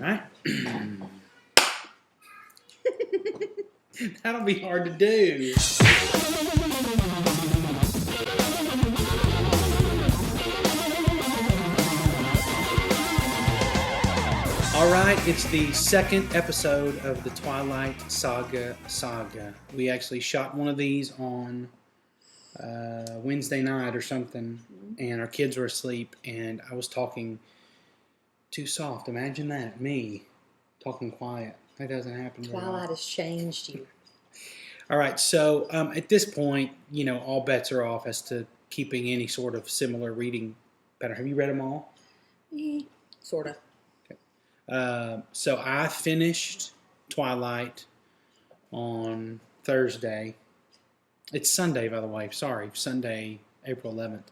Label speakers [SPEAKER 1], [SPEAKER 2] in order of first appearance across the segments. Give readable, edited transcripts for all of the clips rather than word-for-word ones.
[SPEAKER 1] right. That'll be hard to do. All right, it's the second episode of the Twilight Saga Saga. We actually shot one of these on Wednesday night or something, and our kids were asleep, and I was talking too soft. Imagine that, me talking quiet. That doesn't happen.
[SPEAKER 2] Twilight has changed you.
[SPEAKER 1] All right, so at this point, all bets are off as to keeping any sort of similar reading pattern. Have you read them all?
[SPEAKER 2] Sort of.
[SPEAKER 1] Okay. So I finished Twilight on Thursday. It's Sunday, by the way. Sorry, Sunday, April 11th.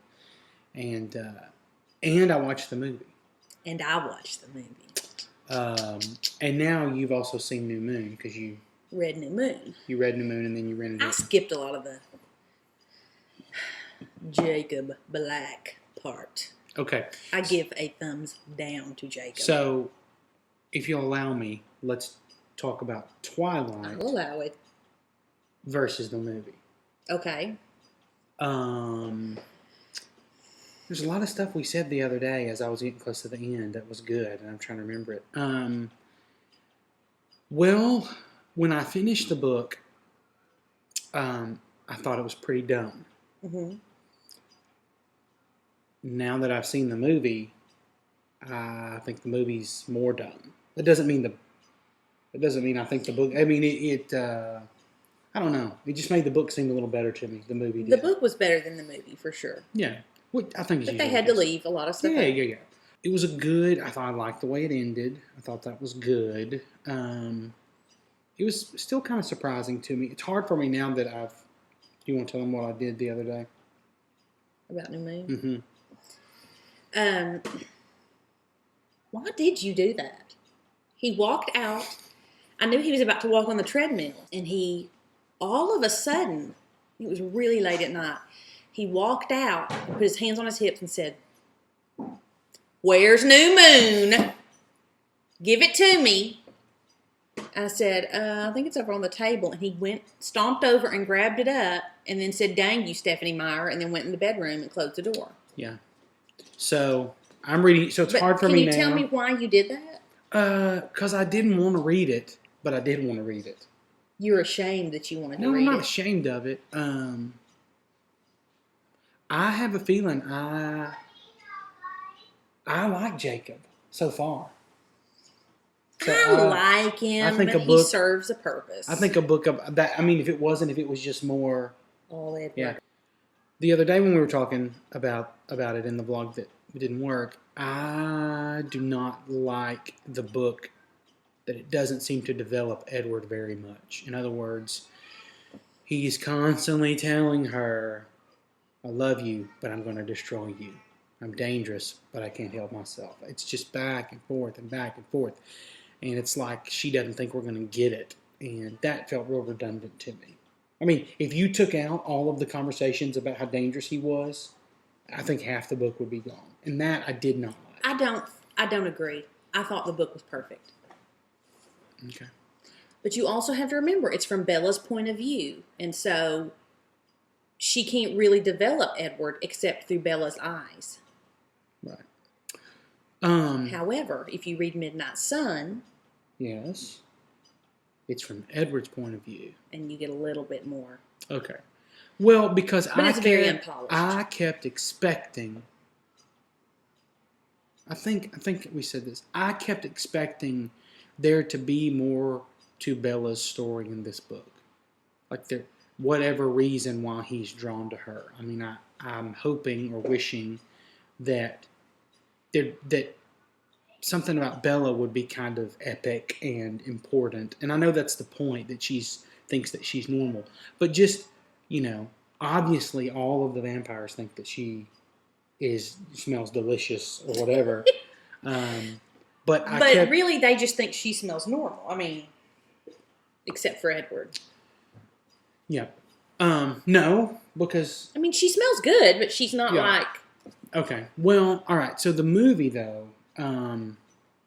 [SPEAKER 1] And I watched the movie.
[SPEAKER 2] And I watched the movie.
[SPEAKER 1] And now you've also seen New Moon because you
[SPEAKER 2] read New Moon.
[SPEAKER 1] You read New Moon and then you rented it.
[SPEAKER 2] I skipped a lot of the Jacob Black part.
[SPEAKER 1] Okay.
[SPEAKER 2] I give a thumbs down to Jacob.
[SPEAKER 1] So, if you'll allow me, let's talk about Twilight.
[SPEAKER 2] I'll allow it.
[SPEAKER 1] Versus the movie.
[SPEAKER 2] Okay.
[SPEAKER 1] There's a lot of stuff we said the other day as I was getting close to the end that was good, and I'm trying to remember it. Well, when I finished the book, I thought it was pretty dumb.
[SPEAKER 2] Mm-hmm.
[SPEAKER 1] Now that I've seen the movie, I think the movie's more dumb. It doesn't mean I think the book. I mean I don't know. It just made the book seem a little better to me. The movie did.
[SPEAKER 2] The book was better than the movie for sure.
[SPEAKER 1] Yeah, I think.
[SPEAKER 2] But they had to leave a lot of stuff.
[SPEAKER 1] Yeah. It was I thought I liked the way it ended. I thought that was good. It was still kind of surprising to me. It's hard for me now that Do you want to tell them what I did the other day?
[SPEAKER 2] About New Moon?
[SPEAKER 1] Mm-hmm.
[SPEAKER 2] Why did you do that? He walked out. I knew he was about to walk on the treadmill. And he, all of a sudden, it was really late at night, he walked out, put his hands on his hips and said, "Where's New Moon? Give it to me." I said, "I think it's over on the table." And he stomped over and grabbed it up and then said, "Dang you, Stephanie Meyer," and then went in the bedroom and closed the door.
[SPEAKER 1] Yeah. So, I'm reading, so it's hard for me now.
[SPEAKER 2] Can you tell me why you did that?
[SPEAKER 1] Because I didn't want to read it, but I did want to read it.
[SPEAKER 2] You're ashamed that you wanted to read it.
[SPEAKER 1] No, I'm not ashamed of it. I have a feeling I like Jacob so far. So
[SPEAKER 2] I like him, but he serves a purpose.
[SPEAKER 1] I think a book of that. I mean, if it was just more.
[SPEAKER 2] All Edward.
[SPEAKER 1] Yeah. The other day when we were talking about it in the vlog that didn't work, I do not like the book that it doesn't seem to develop Edward very much. In other words, he's constantly telling her, "I love you, but I'm going to destroy you. I'm dangerous, but I can't help myself." It's just back and forth and back and forth. And it's like she doesn't think we're going to get it. And that felt real redundant to me. I mean, if you took out all of the conversations about how dangerous he was, I think half the book would be gone. And that I did not like.
[SPEAKER 2] I don't agree. I thought the book was perfect.
[SPEAKER 1] Okay.
[SPEAKER 2] But you also have to remember, it's from Bella's point of view. And so she can't really develop Edward except through Bella's eyes.
[SPEAKER 1] Right.
[SPEAKER 2] However, if you read Midnight Sun...
[SPEAKER 1] Yes. It's from Edward's point of view.
[SPEAKER 2] And you get a little bit more.
[SPEAKER 1] Okay. Well, because
[SPEAKER 2] very unpolished.
[SPEAKER 1] I kept expecting... I think we said this. I kept expecting there to be more to Bella's story in this book. Like whatever reason why he's drawn to her. I mean, I'm hoping or wishing that something about Bella would be kind of epic and important. And I know that's the point, that she thinks that she's normal. But just, obviously all of the vampires think that she smells delicious or whatever. But
[SPEAKER 2] really, they just think she smells normal. I mean, except for Edward.
[SPEAKER 1] Yeah. No, because...
[SPEAKER 2] I mean, she smells good, but she's not like...
[SPEAKER 1] Okay. Well, all right. So the movie, though,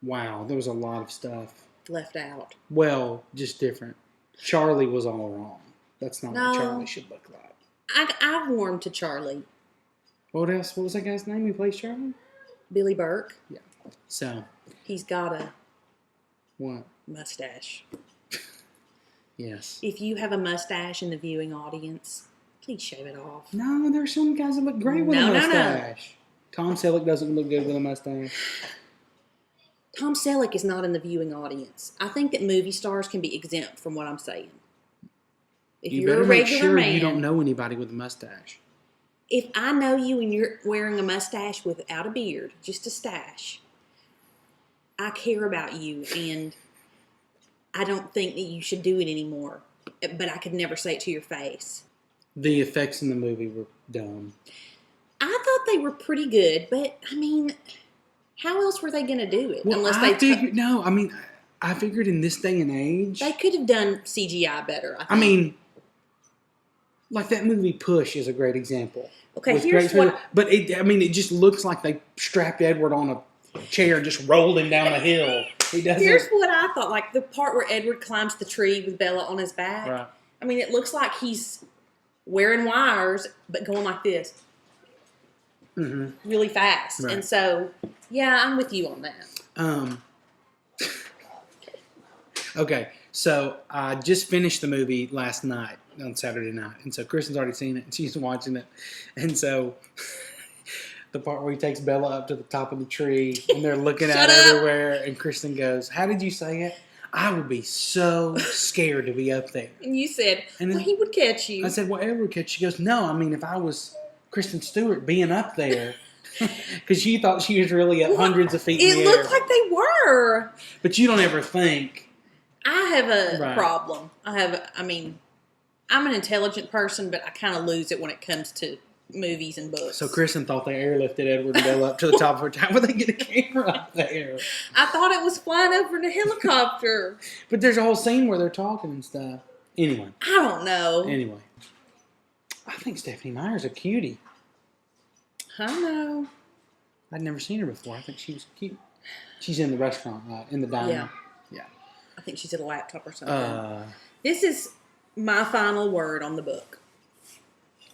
[SPEAKER 1] Wow, there was a lot of stuff.
[SPEAKER 2] left out.
[SPEAKER 1] Well, just different. Charlie was all wrong. That's not
[SPEAKER 2] No.
[SPEAKER 1] what Charlie should look like.
[SPEAKER 2] I've warmed to Charlie.
[SPEAKER 1] What else? What was that guy's name who plays Charlie?
[SPEAKER 2] Billy Burke.
[SPEAKER 1] Yeah. So.
[SPEAKER 2] He's got a
[SPEAKER 1] What?
[SPEAKER 2] mustache.
[SPEAKER 1] Yes.
[SPEAKER 2] If you have a mustache in the viewing audience, please shave it off.
[SPEAKER 1] No, there's some guys that look great with a mustache.
[SPEAKER 2] No.
[SPEAKER 1] Tom Selleck doesn't look good with a mustache.
[SPEAKER 2] Tom Selleck is not in the viewing audience. I think that movie stars can be exempt from what I'm saying. If
[SPEAKER 1] You
[SPEAKER 2] you're
[SPEAKER 1] better
[SPEAKER 2] a
[SPEAKER 1] make
[SPEAKER 2] regular
[SPEAKER 1] sure
[SPEAKER 2] man,
[SPEAKER 1] you don't know anybody with a mustache.
[SPEAKER 2] if I know you and you're wearing a mustache without a beard, just a stash, I care about you, and I don't think that you should do it anymore. But I could never say it to your face.
[SPEAKER 1] The effects in the movie were dumb.
[SPEAKER 2] I thought they were pretty good, but I mean, how else were they going to do it?
[SPEAKER 1] Well,
[SPEAKER 2] Unless
[SPEAKER 1] I figured in this day and age,
[SPEAKER 2] they could have done CGI better.
[SPEAKER 1] I mean, like that movie Push is a great example.
[SPEAKER 2] Okay,
[SPEAKER 1] With
[SPEAKER 2] here's
[SPEAKER 1] great
[SPEAKER 2] what.
[SPEAKER 1] but it just looks like they strapped Edward on a chair and just rolled him down a hill. He doesn't.
[SPEAKER 2] Here's what I thought: like the part where Edward climbs the tree with Bella on his back.
[SPEAKER 1] Right.
[SPEAKER 2] I mean, it looks like he's wearing wires, but going like this, really fast.
[SPEAKER 1] Right.
[SPEAKER 2] And so, yeah, I'm with you on that.
[SPEAKER 1] Okay, so I just finished the movie last night on Saturday night, and so Kristen's already seen it, and she's watching it, and so the part where he takes Bella up to the top of the tree, and they're looking out everywhere, and Kristen goes, "How did you say it? I would be so scared to be up there."
[SPEAKER 2] And you said,
[SPEAKER 1] And then
[SPEAKER 2] well, he would catch you.
[SPEAKER 1] I said, "Well, Edward catch." She goes, "No, I mean if I was Kristen Stewart being up there." Because she thought she was really up hundreds of feet in the
[SPEAKER 2] It
[SPEAKER 1] air.
[SPEAKER 2] looked like they were.
[SPEAKER 1] But you don't ever think.
[SPEAKER 2] I have a
[SPEAKER 1] Right.
[SPEAKER 2] problem. I'm an intelligent person, but I kind of lose it when it comes to movies and books.
[SPEAKER 1] So Kristen thought they airlifted Edward and Bella up to the top of her tower. How would they get a camera up there?
[SPEAKER 2] I thought it was flying over in a helicopter.
[SPEAKER 1] But there's a whole scene where they're talking and stuff. Anyway.
[SPEAKER 2] I don't know.
[SPEAKER 1] Anyway. I think Stephanie Meyer's a cutie.
[SPEAKER 2] I know.
[SPEAKER 1] I'd never seen her before. I think she was cute. She's in the restaurant, right? In the diner. Yeah.
[SPEAKER 2] I think she's at a laptop or something. This is my final word on the book.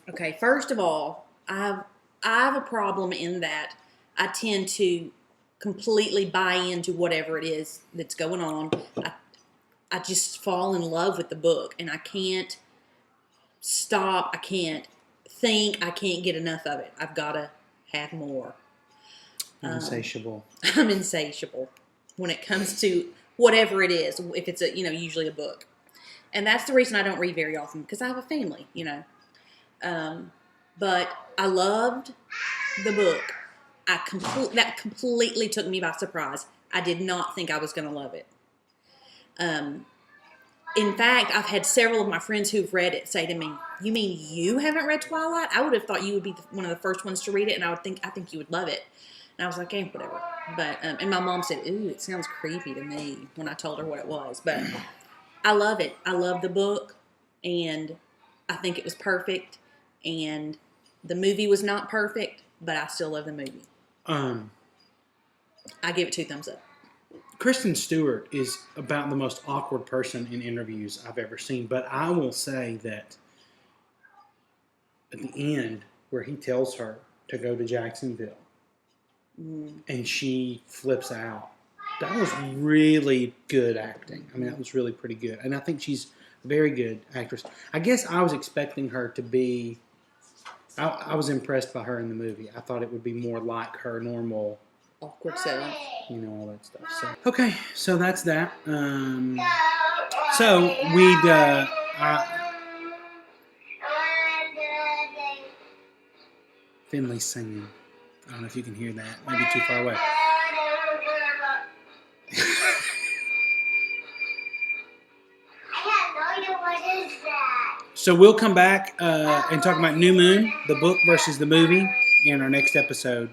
[SPEAKER 2] Okay, first of all, I have a problem in that I tend to completely buy into whatever it is that's going on. I just fall in love with the book, and I can't stop. I can't think. I can't get enough of it. I've got to have more.
[SPEAKER 1] Insatiable.
[SPEAKER 2] I'm insatiable when it comes to whatever it is. If it's usually a book, and that's the reason I don't read very often because I have a family, But I loved the book. That completely took me by surprise. I did not think I was going to love it. In fact, I've had several of my friends who've read it say to me, "You mean you haven't read Twilight? I would have thought you would be one of the first ones to read it, and I think you would love it." And I was like, whatever. But and my mom said, "Ooh, it sounds creepy to me," when I told her what it was. But I love it. I love the book, and I think it was perfect. And the movie was not perfect, but I still love the movie. I give it 2 thumbs up.
[SPEAKER 1] Kristen Stewart is about the most awkward person in interviews I've ever seen. But I will say that at the end, where he tells her to go to Jacksonville, and she flips out, that was really good acting. I mean, that was really pretty good. And I think she's a very good actress. I guess I was expecting her to be... I was impressed by her in the movie. I thought it would be more like her normal...
[SPEAKER 2] Awkward self.
[SPEAKER 1] all that stuff. So, okay, so that's that. So we'd... Finley's singing. I don't know if you can hear that. Maybe too far away. So we'll come back and talk about New Moon, the book versus the movie, in our next episode.